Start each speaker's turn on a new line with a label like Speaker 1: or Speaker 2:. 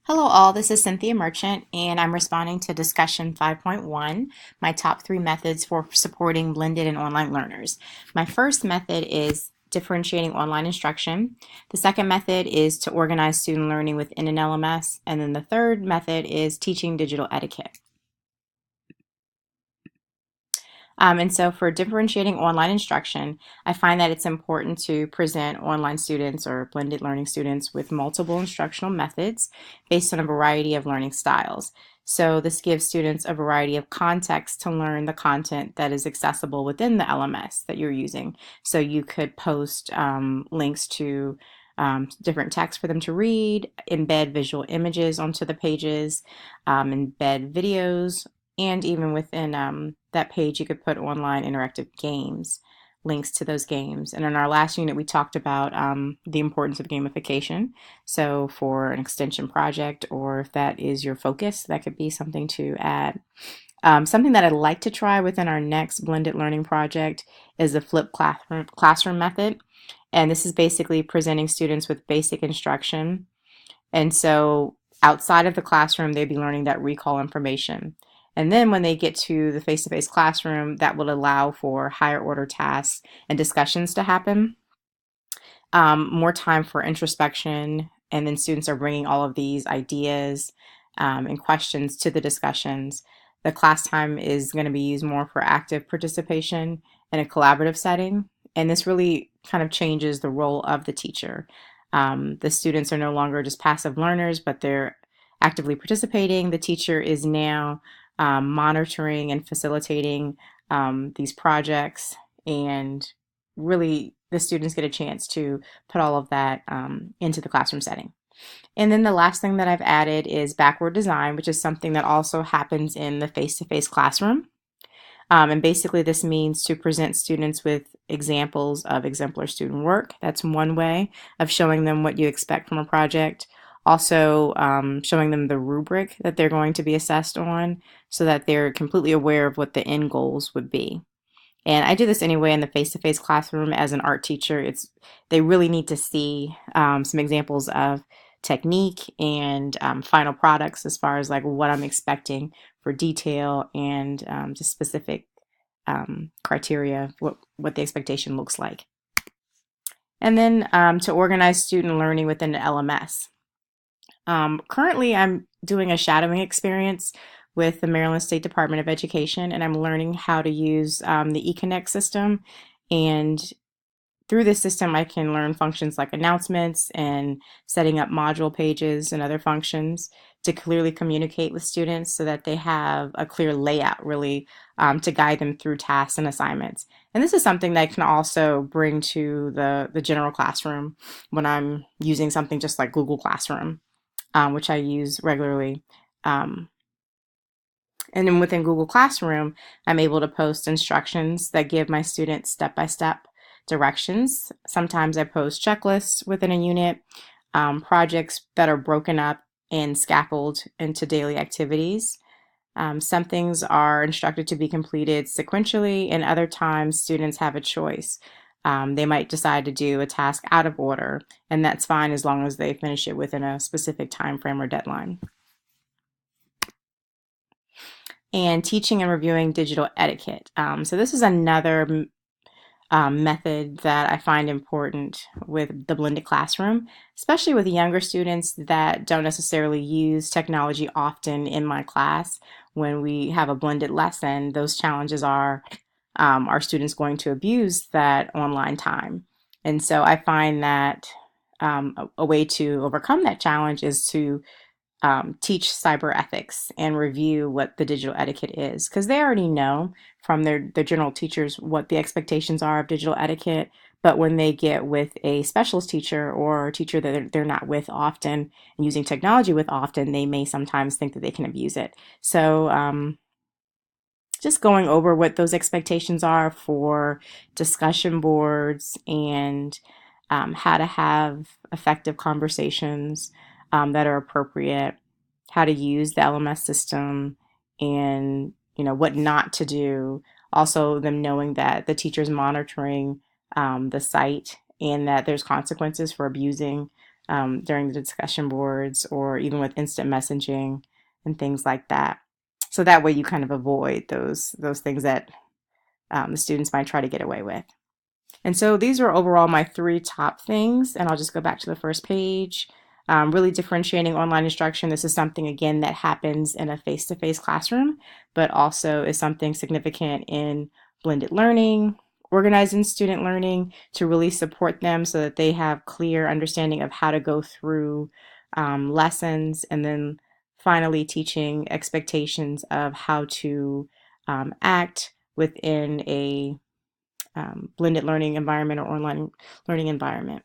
Speaker 1: Hello all, this is Cynthia Merchant and I'm responding to discussion 5.1, my top 3 methods for supporting blended and online learners. My first method is differentiating online instruction. The second method is to organize student learning within an LMS. And then the third method is teaching digital etiquette. And so for differentiating online instruction, I find that it's important to present online students or blended learning students with multiple instructional methods based on a variety of learning styles. So this gives students a variety of context to learn the content that is accessible within the LMS that you're using. So you could post links to different text for them to read, embed visual images onto the pages, embed videos, and even within that page, you could put online interactive games, links to those games. And in our last unit, we talked about the importance of gamification. So for an extension project, or if that is your focus, that could be something to add. Something that I'd like to try within our next blended learning project is the flipped classroom method. And this is basically presenting students with basic instruction. And so outside of the classroom, they'd be learning that recall information. And then when they get to the face-to-face classroom, that will allow for higher order tasks and discussions to happen, more time for introspection, and then students are bringing all of these ideas and questions to the discussions. The class time is going to be used more for active participation in a collaborative setting, and this really kind of changes the role of the teacher. The students are no longer just passive learners, but they're actively participating. The teacher is now monitoring and facilitating these projects, and really the students get a chance to put all of that into the classroom setting. And then the last thing that I've added is backward design, which is something that also happens in the face-to-face classroom. And basically this means to present students with examples of exemplar student work. That's one way of showing them what you expect from a project. Also showing them the rubric that they're going to be assessed on so that they're completely aware of what the end goals would be. And I do this anyway in the face-to-face classroom as an art teacher. They really need to see some examples of technique and final products as far as like what I'm expecting for detail and just specific criteria, what the expectation looks like. And then to organize student learning within the LMS. Currently, I'm doing a shadowing experience with the Maryland State Department of Education, and I'm learning how to use the eConnect system. And through this system, I can learn functions like announcements and setting up module pages and other functions to clearly communicate with students so that they have a clear layout, really, to guide them through tasks and assignments. And this is something that I can also bring to the general classroom when I'm using something just like Google Classroom, which I use regularly. Um, and then within Google Classroom, I'm able to post instructions that give my students step-by-step directions. Sometimes I post checklists within a unit, projects that are broken up and scaffolded into daily activities. Some things are instructed to be completed sequentially, and other times students have a choice. They might decide to do a task out of order, and that's fine as long as they finish it within a specific time frame or deadline. And teaching and reviewing digital etiquette. So this is another method that I find important with the blended classroom, especially with younger students that don't necessarily use technology often in my class. When we have a blended lesson, those challenges are students going to abuse that online time? And so I find that a way to overcome that challenge is to teach cyber ethics and review what the digital etiquette is, because they already know from their general teachers what the expectations are of digital etiquette. But when they get with a specialist teacher or a teacher that they're not with often and using technology with often, they may sometimes think that they can abuse it. So just going over what those expectations are for discussion boards and how to have effective conversations that are appropriate, how to use the LMS system, and what not to do. Also, them knowing that the teacher's monitoring the site and that there's consequences for abusing during the discussion boards or even with instant messaging and things like that. So that way you kind of avoid those things that the students might try to get away with. And so these are overall my three top things, and I'll just go back to the first page. Really differentiating online instruction. This is something, again, that happens in a face-to-face classroom, but also is something significant in blended learning, organizing student learning to really support them so that they have clear understanding of how to go through lessons, and then finally teaching expectations of how to act within a blended learning environment or online learning environment.